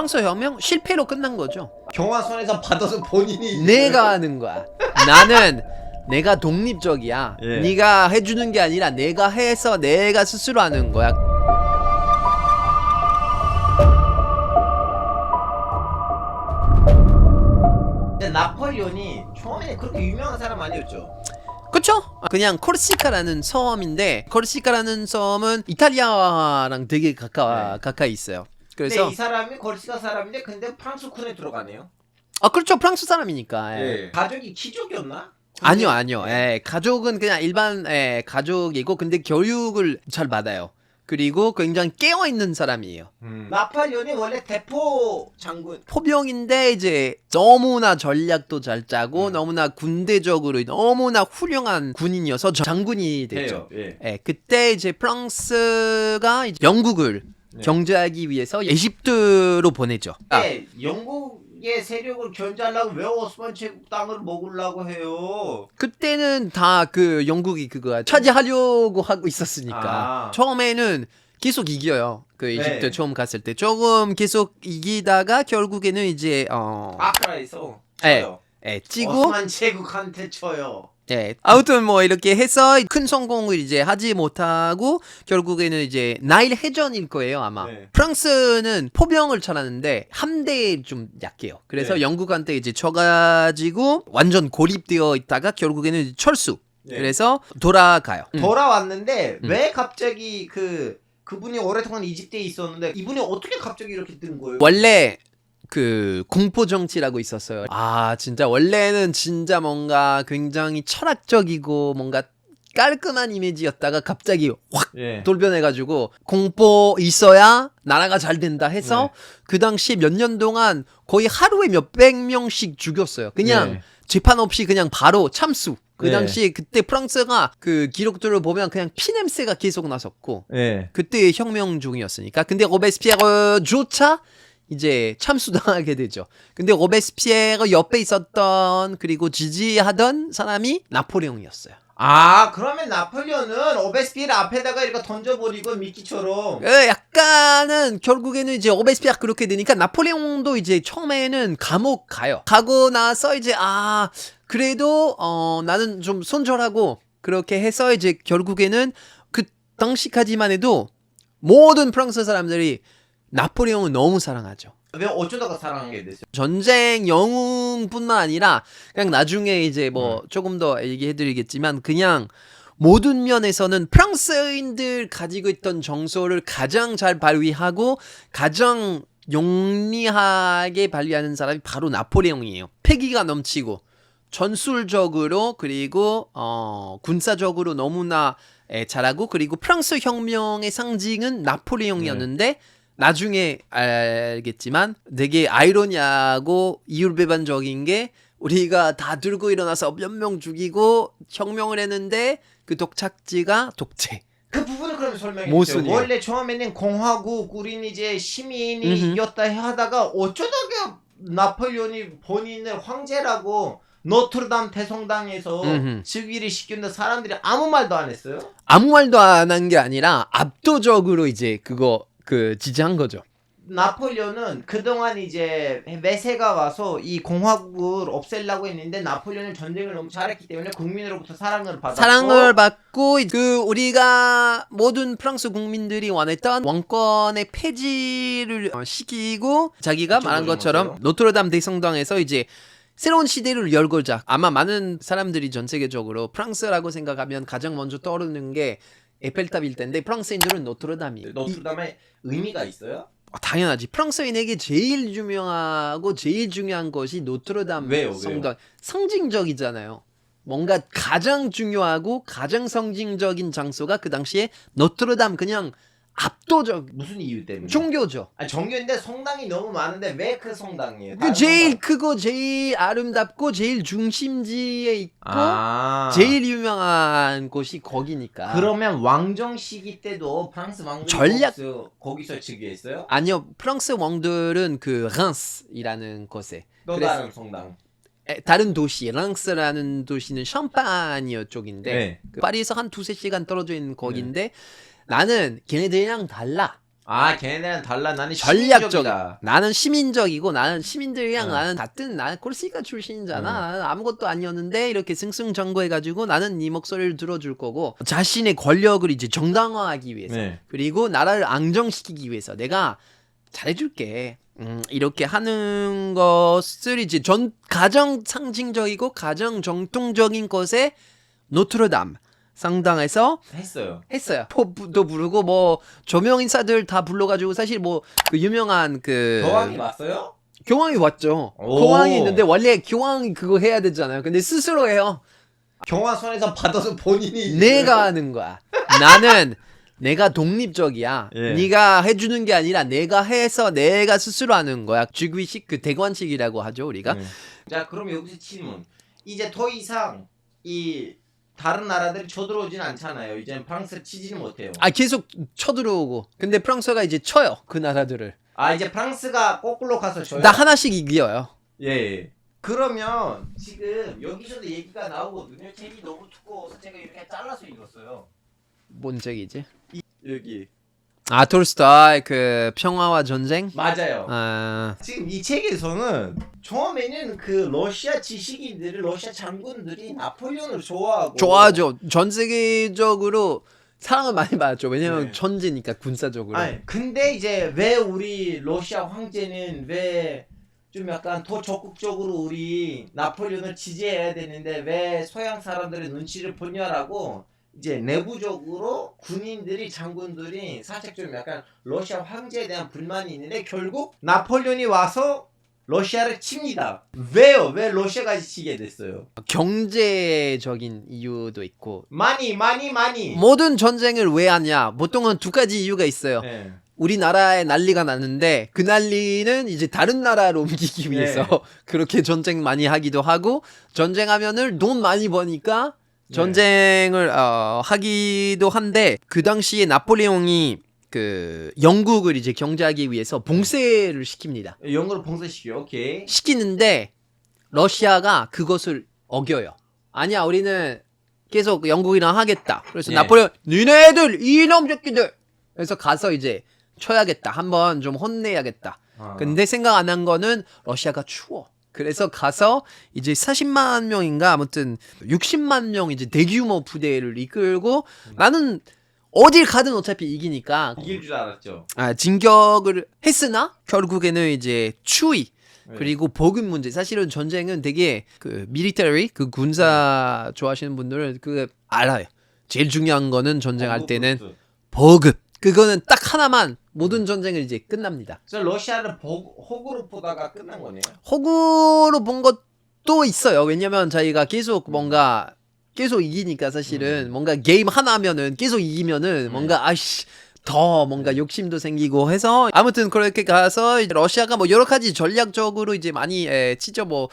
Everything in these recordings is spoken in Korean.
프랑스 혁명 실패로 끝난 거죠. 경화선에서 받아서 본인이 내가 하는 거야. 나는 내가 독립적이야. 예. 네가 해주는 게 아니라 내가 해서 내가 스스로 하는 거야. 근데 나폴레온이 처음에 그렇게 유명한 사람 아니었죠? 그쵸? 그냥 코르시카라는 섬인데, 코르시카라는 섬은 이탈리아랑 되게 가까이 있어요. 그래서 근데 이 사람이 거르시카 사람인데 근데 프랑스군에 들어가네요. 그렇죠. 프랑스 사람이니까. 예. 가족이 귀족이었나? 아니요. 예, 가족은 그냥 일반 가족이고, 근데 교육을 잘 받아요. 그리고 굉장히 깨어있는 사람이에요. 나폴레온이 원래 대포 장군. 포병인데 이제 너무나 전략도 잘 짜고 너무나 군대적으로 너무나 훌륭한 군인이어서 장군이 됐죠. 예. 그때 이제 프랑스가 이제 영국을 경제하기 위해서 이집트로 보내죠. 네, 영국의 세력을 견제하려고 왜 오스만 제국 땅을 먹으려고 해요? 그때는 다 그 영국이 그거 차지하려고 하고 있었으니까 처음에는 계속 이겨요. 그 이집트 처음 갔을 때 조금 계속 이기다가 결국에는 이제 아크라에서 쳐요. 찌고 오스만 제국한테 쳐요. 아무튼 뭐 이렇게 해서 큰 성공을 이제 하지 못하고 결국에는 이제 나일 해전일 거예요 아마. 프랑스는 포병을 쳐놨는데 함대에 좀 약해요. 그래서 영국한테 이제 쳐가지고 완전 고립되어 있다가 결국에는 철수. 그래서 돌아가요. 돌아왔는데 왜 갑자기 그분이 오랫동안 이집트에 있었는데 이분이 어떻게 갑자기 이렇게 뜬 거예요? 원래 그 공포 정치라고 있었어요. 진짜 원래는 진짜 뭔가 굉장히 철학적이고 뭔가 깔끔한 이미지였다가 갑자기 확 돌변해가지고 공포 있어야 나라가 잘 된다 해서 그 당시 몇 년 동안 거의 하루에 몇백 명씩 죽였어요. 그냥 재판 없이 그냥 바로 참수. 그 당시에 그때 프랑스가 그 기록들을 보면 그냥 피냄새가 계속 났었고 그때 혁명 중이었으니까. 근데 로베스피에르조차 이제 참수당하게 되죠. 근데 로베스피에르 옆에 있었던 그리고 지지하던 사람이 나폴레옹이었어요. 그러면 나폴레옹은 오베스피에르 앞에다가 이렇게 던져버리고 미끼처럼. 약간은 결국에는 이제 오베스피에르 그렇게 되니까 나폴레옹도 이제 처음에는 감옥 가요. 가고 나서 이제 그래도 나는 좀 손절하고 그렇게 해서 이제 결국에는 그 당시까지만 해도 모든 프랑스 사람들이 나폴레옹을 너무 사랑하죠. 왜 어쩌다가 사랑하게 됐어요? 전쟁 영웅뿐만 아니라 그냥 나중에 이제 뭐 조금 더 얘기해드리겠지만 그냥 모든 면에서는 프랑스인들 가지고 있던 정서를 가장 잘 발휘하고 가장 용리하게 발휘하는 사람이 바로 나폴레옹이에요. 패기가 넘치고 전술적으로 그리고 군사적으로 너무나 잘하고 그리고 프랑스 혁명의 상징은 나폴레옹이었는데 나중에 알겠지만 되게 아이러니하고 이율배반적인 게 우리가 다 들고 일어나서 몇 명 죽이고 혁명을 했는데 그 독착지가 독재. 그 부분을 그럼 설명해 주세요. 원래 처음에는 공화국 우린 이제 시민이었다 하다가 어쩌다가 나폴레옹이 본인을 황제라고 노트르담 대성당에서 즉위를 시켰는데 사람들이 아무 말도 안 했어요? 아무 말도 안 한 게 아니라 압도적으로 이제 지지한 거죠. 나폴레옹은 그동안 이제 메세가 와서 이 공화국을 없애려고 했는데 나폴레옹은 전쟁을 너무 잘했기 때문에 국민으로부터 사랑을 받고 우리가 모든 프랑스 국민들이 원했던 왕권의 폐지를 시키고 자기가 말한 것처럼 노트르담 대성당에서 이제 새로운 시대를 열고자. 아마 많은 사람들이 전 세계적으로 프랑스라고 생각하면 가장 먼저 떠오르는 게 에펠탑일 텐데 프랑스인들은 노트르담이에요. 노트르담에 의미가 있어요? 당연하지. 프랑스인에게 제일 유명하고 제일 중요한 것이 노트르담 성당. 상징적이잖아요. 뭔가 가장 중요하고 가장 상징적인 장소가 그 당시에 노트르담 그냥 압도적. 무슨 이유 때문에? 종교죠. 종교인데 성당이 너무 많은데 왜 그 성당이에요? 제일 크고 제일 아름답고 제일 중심지에 있고 제일 유명한 곳이 거기니까. 그러면 왕정 시기 때도 프랑스 왕들이 거기서 즉위했어요? 아니요. 프랑스 왕들은 그 랑스이라는 곳에. 또 다른 성당. 다른 도시, 랑스라는 도시는 샴파니어 쪽인데 파리에서 한 두세 시간 떨어져 있는 거기인데 나는 걔네들이랑 달라. 아, 걔네는 달라. 나는 전략적. 시민적이다. 나는 시민적이고 나는 시민들이랑 응. 나는 같은 나는 콜시가 출신이잖아. 나는 아무것도 아니었는데 이렇게 승승장구해가지고 나는 네 목소리를 들어줄 거고 자신의 권력을 이제 정당화하기 위해서 네. 그리고 나라를 안정시키기 위해서 내가 잘해줄게. 이렇게 하는 것을 이제 가장 상징적이고 가장 정통적인 것에 노트르담 상당에서 했어요. 포도 부르고 뭐 조명 인사들 다 불러가지고 사실 뭐 그 유명한 그 교황이 왔어요? 교황이 왔죠. 오. 교황이 있는데 원래 교황이 그거 해야 되잖아요. 근데 스스로 해요. 교황 손에서 받아서 본인이 내가 하는 거야. 나는 내가 독립적이야. 예. 네가 해주는 게 아니라 내가 해서 내가 스스로 하는 거야. 즉위식 그 대관식이라고 하죠 우리가. 자, 그럼 여기서 질문. 이제 더 이상 이 다른 나라들이 쳐들어오진 않잖아요. 이제 프랑스를 치지는 못해요. 아 계속 쳐들어오고. 근데 프랑스가 이제 쳐요 그 나라들을. 아, 이제 프랑스가 거꾸로 가서 져요. 나 하나씩 이겨요. 예. 그러면 지금 여기서도 얘기가 나오거든요. 책이 너무 두꺼워서 제가 이렇게 잘라서 읽었어요. 뭔 책이지? 여기. 아 톨스토이 그 평화와 전쟁? 맞아요. 아 지금 이 책에서는 처음에는 그 러시아 지식인들이 러시아 장군들이 나폴레옹을 좋아하고 좋아하죠. 전 세계적으로 사랑을 많이 받았죠. 왜냐면 네. 천재니까 군사적으로. 아니, 근데 이제 왜 우리 러시아 황제는 왜 좀 약간 더 적극적으로 우리 나폴레옹을 지지해야 되는데 왜 서양 사람들의 눈치를 보냐라고 이제 내부적으로 군인들이 장군들이 살짝 좀 약간 러시아 황제에 대한 불만이 있는데 결국 나폴레옹이 와서 러시아를 칩니다. 왜요? 왜 러시아가 치게 됐어요? 경제적인 이유도 있고 많이. 모든 전쟁을 왜 하냐? 보통은 두 가지 이유가 있어요. 네. 우리나라에 난리가 났는데 그 난리는 이제 다른 나라로 옮기기 위해서 네. 그렇게 전쟁 많이 하기도 하고 전쟁하면은 돈 많이 버니까 전쟁을 하기도 한데 그 당시에 나폴레옹이 그 영국을 이제 경제하기 위해서 봉쇄를 시킵니다. 영어로 봉쇄시켜요. 오케이. 시키는데 러시아가 그것을 어겨요. 아니야 우리는 계속 영국이랑 하겠다. 그래서 예. 나폴레옹 니네들 이놈 새끼들 그래서 가서 이제 쳐야겠다. 한번 좀 혼내야겠다. 근데 생각 안 한 거는 러시아가 추워. 그래서 가서 이제 40만 명인가 아무튼 60만 명 이제 대규모 부대를 이끌고 나는 어딜 가든 어차피 이기니까 이길 줄 알았죠. 진격을 했으나 결국에는 이제 추위 네. 그리고 보급 문제. 사실은 전쟁은 되게 그 미리터리 그 군사 좋아하시는 분들은 그 알아요. 제일 중요한 거는 전쟁할 때는 보급. 그거는 딱 하나만 모든 전쟁을 이제 끝납니다. 그래서 러시아를 호구로 보다가 끝난 거네요. 호구로 본 것도 있어요. 왜냐면 자기가 계속 뭔가 계속 이기니까 사실은 뭔가 게임 하나 하면은 계속 이기면은 뭔가 아이씨 더 뭔가 욕심도 생기고 해서 아무튼 그렇게 가서 이제 러시아가 뭐 여러 가지 전략적으로 이제 많이 치죠. 뭐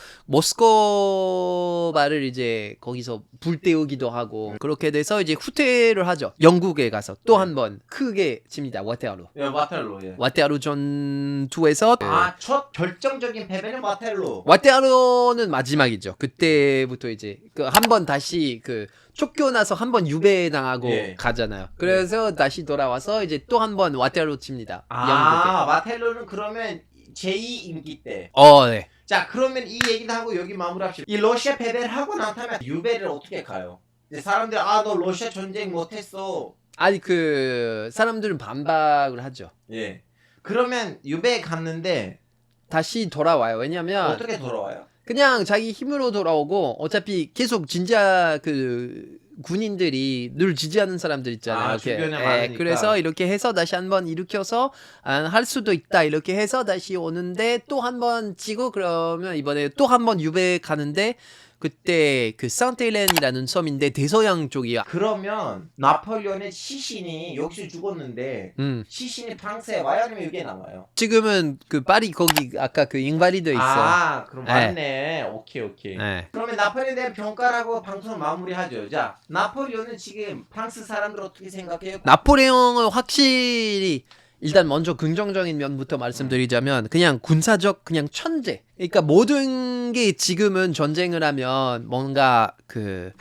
모스크바를 이제 거기서 불태우기도 하고 그렇게 돼서 이제 후퇴를 하죠. 영국에 가서 또 한 번 크게 칩니다. 와테르로. 예, 와텔로. 예. 와테르 전투에서 첫 결정적인 패배는 와텔로. 와테르는 마지막이죠. 그때부터 이제 그 한 번 다시 그 쫓겨나서 한 번 유배당하고 예. 가잖아요. 그래서 다시 돌아와서 이제 또 한 번 와테르로 칩니다. 영국에. 와텔로는 그러면 제2임기 때. 네. 자, 그러면 이 얘기도 하고 여기 마무리합시다. 이 러시아 패배를 하고 나타면 유배를 어떻게 가요? 이제 사람들 너 러시아 전쟁 못했어. 아니 그 사람들은 반박을 하죠. 예. 그러면 유배에 갔는데 다시 돌아와요. 왜냐면 어떻게 돌아와요? 그냥 자기 힘으로 돌아오고 어차피 계속 진짜 그 군인들이 늘 지지하는 사람들 있잖아요. 이렇게. 주변에 많으니까. 그래서 이렇게 해서 다시 한번 일으켜서 할 수도 있다. 이렇게 해서 다시 오는데 또 한 번 지고 그러면 이번에 또 한 번 유배 가는데 그때 그 산테일렌이라는 섬인데 대서양 쪽이야. 그러면 나폴레옹의 시신이 여기서 죽었는데 시신이 프랑스에 와요? 아니면 여기에 남아요? 지금은 그 파리 거기 아까 그 잉바리드 있어. 그럼 맞네. 오케이. 네. 그러면 나폴레옹에 대한 평가라고 방송을 마무리하죠. 자, 나폴레옹은 지금 프랑스 사람들 어떻게 생각해요? 나폴레옹은 확실히 일단 먼저 긍정적인 면부터 말씀드리자면 그냥 군사적 그냥 천재. 그러니까 모든 게 지금은 전쟁을 하면 뭔가 그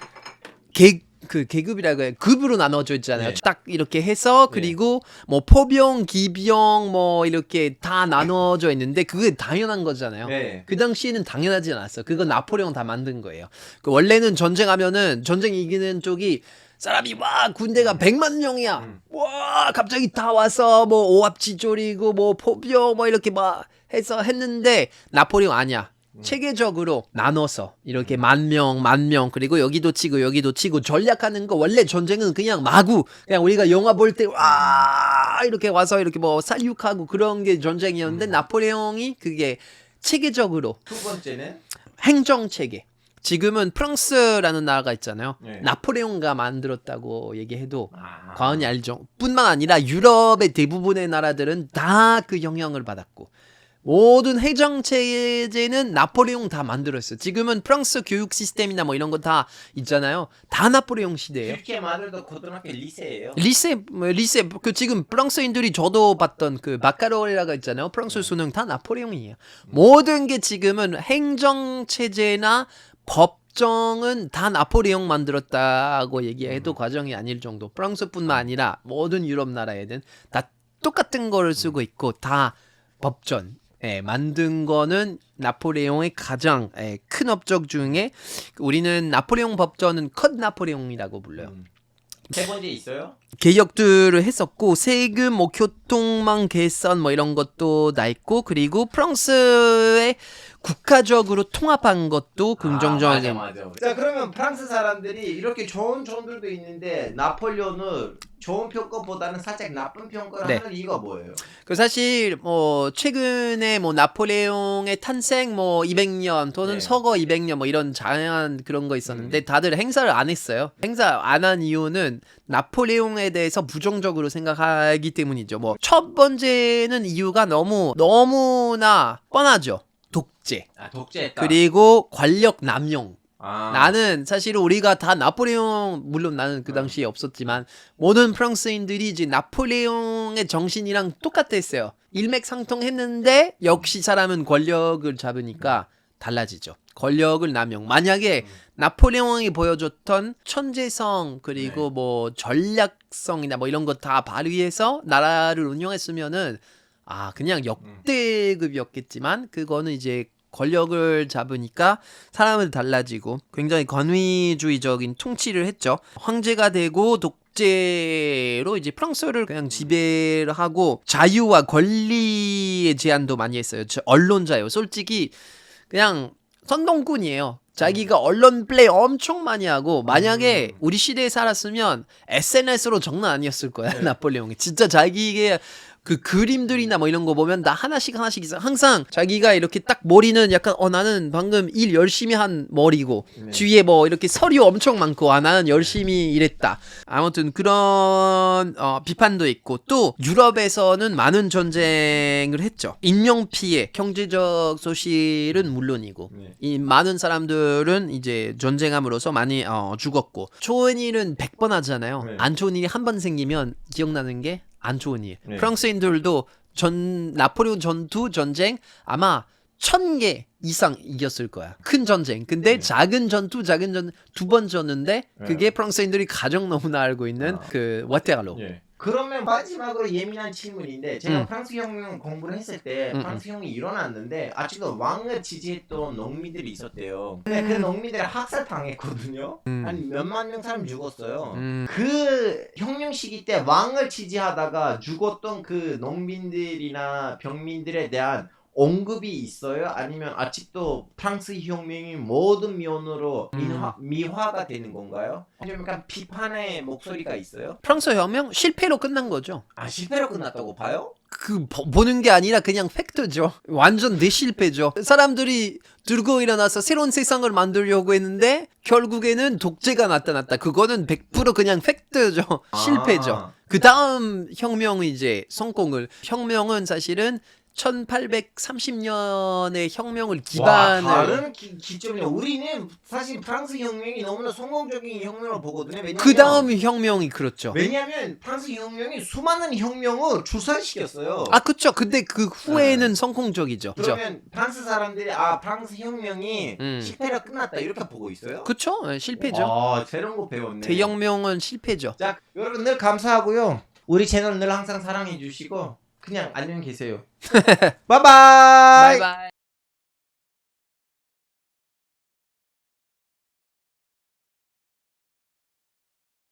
그 계급이라고 해 급으로 나눠져 있잖아요. 네. 딱 이렇게 해서 그리고 뭐 포병, 기병 뭐 이렇게 다 나눠져 있는데 그게 당연한 거잖아요. 네. 그 당시에는 당연하지 않았어. 그거 나폴레옹 다 만든 거예요. 그 원래는 전쟁하면은 전쟁 이기는 쪽이 사람이 와 군대가 100만 명이야. 와 갑자기 다 와서 뭐 오합지 조리고 뭐 포병 뭐 이렇게 막 해서 했는데 나폴레옹 아니야. 체계적으로 나눠서 이렇게 만 명 그리고 여기도 치고 전략하는 거 원래 전쟁은 그냥 마구 그냥 우리가 영화 볼 때 와 이렇게 와서 이렇게 뭐 살육하고 그런 게 전쟁이었는데 나폴레옹이 그게 체계적으로 두 번째는 행정 체계. 지금은 프랑스라는 나라가 있잖아요. 네. 나폴레옹가 만들었다고 얘기해도 아. 과언이 아니죠. 뿐만 아니라 유럽의 대부분의 나라들은 다 그 영향을 받았고 모든 행정 체제는 나폴레옹 다 만들었어요. 지금은 프랑스 교육 시스템이나 뭐 이런 거 다 있잖아요. 다 나폴레옹 시대예요. türkiye 마들도 고등학교 리세예요. 리세 그 지금 프랑스인들이 저도 봤던 그 마카로레라가 있잖아요. 프랑스 수능 다 나폴레옹이에요. 모든 게 지금은 행정 체제나 법정은 다 나폴레옹 만들었다고 얘기해도 과정이 아닐 정도. 프랑스뿐만 아니라 모든 유럽 나라에는 다 똑같은 거를 쓰고 있고 다 법전 만든 거는 나폴레옹의 가장 큰 업적 중에 우리는 나폴레옹 법전은 컷 나폴레옹이라고 불러요. 세 번째 있어요? 개혁들을 했었고 세금, 뭐 교통망 개선 뭐 이런 것도 나 있고 그리고 프랑스의 국가적으로 통합한 것도 긍정적인. 맞아. 자 그러면 프랑스 사람들이 이렇게 좋은 점들도 있는데 나폴레옹을 좋은 평가보다는 살짝 나쁜 평가를 네. 하는 이유가 뭐예요? 그 사실 뭐 최근에 뭐 나폴레옹의 탄생 뭐 200년 또는 네. 서거 200년 뭐 이런 다양한 그런 거 있었는데 다들 행사를 안 했어요. 행사 안 한 이유는 나폴레옹에 대해서 부정적으로 생각하기 때문이죠. 뭐 첫 번째는 이유가 너무나 뻔하죠. 독재. 아 독재했다. 그리고 권력 남용. 아. 나는 사실 우리가 다 나폴레옹 물론 나는 그 당시에 없었지만 모든 프랑스인들이 이제 나폴레옹의 정신이랑 똑같았어요. 일맥상통했는데 역시 사람은 권력을 잡으니까 달라지죠. 권력을 남용. 만약에 나폴레옹이 보여줬던 천재성 그리고 뭐 전략성이나 뭐 이런 거 다 발휘해서 나라를 운영했으면은 그냥 역대급이었겠지만 그거는 이제 권력을 잡으니까 사람은 달라지고 굉장히 권위주의적인 통치를 했죠. 황제가 되고 독재로 이제 프랑스를 그냥 지배를 하고 자유와 권리의 제한도 많이 했어요. 언론 자유. 솔직히 그냥 선동꾼이에요. 자기가 언론 플레이 엄청 많이 하고 만약에 우리 시대에 살았으면 SNS로 장난 아니었을 거야. 나폴레옹이 진짜 자기의 그 그림들이나 뭐 이런 거 보면 다 하나씩 있어. 항상 자기가 이렇게 딱 머리는 약간 나는 방금 일 열심히 한 머리고 뒤에 뭐 이렇게 서류 엄청 많고 나는 열심히 일했다. 아무튼 그런 비판도 있고 또 유럽에서는 많은 전쟁을 했죠. 인명 피해, 경제적 소실은 물론이고 이 많은 사람들은 이제 전쟁함으로써 많이 죽었고 좋은 일은 100번 하잖아요. 안 좋은 일이 한 번 생기면 기억나는 게 안 좋은 일. 프랑스인들도 나폴레옹 전투 전쟁 아마 1000개 이상 이겼을 거야. 큰 전쟁. 근데 작은 전투 두 번 졌는데 그게 프랑스인들이 가장 너무나 알고 있는 그 와테갈로. 그러면 마지막으로 예민한 질문인데 제가 프랑스 혁명 공부를 했을 때 프랑스 혁명이 일어났는데 아직도 왕을 지지했던 농민들이 있었대요. 근데 그 농민들이 학살당했거든요. 한 몇만 명 사람 죽었어요. 그 혁명 시기 때 왕을 지지하다가 죽었던 그 농민들이나 병민들에 대한 언급이 있어요? 아니면 아직도 프랑스 혁명이 모든 면으로 미화가 되는 건가요? 좀 약간 비판의 목소리가 있어요? 프랑스 혁명 실패로 끝난 거죠. 실패로 끝났다고 봐요? 그 보는 게 아니라 그냥 팩트죠. 완전 대실패죠. 사람들이 들고 일어나서 새로운 세상을 만들려고 했는데 결국에는 독재가 나타났다. 그거는 100% 그냥 팩트죠. 실패죠. 그 다음 혁명은 이제 성공을. 혁명은 사실은 1830년의 혁명을 와, 기반을 다른 기점이야. 우리는 사실 프랑스 혁명이 너무나 성공적인 혁명을 보거든요. 왜냐면 그 다음 혁명이 그렇죠. 왜냐하면 프랑스 혁명이 수많은 혁명을 출산시켰어요. 아 그쵸. 근데 그 후에는 성공적이죠. 그죠? 그러면 프랑스 사람들이 프랑스 혁명이 실패로 끝났다 이렇게 보고 있어요? 그쵸? 네, 실패죠. 새로운 거 배웠네. 대혁명은 실패죠. 자, 여러분 늘 감사하고요. 우리 채널 늘 항상 사랑해 주시고 그냥 안녕히 계세요. 바이바이. 바이바이.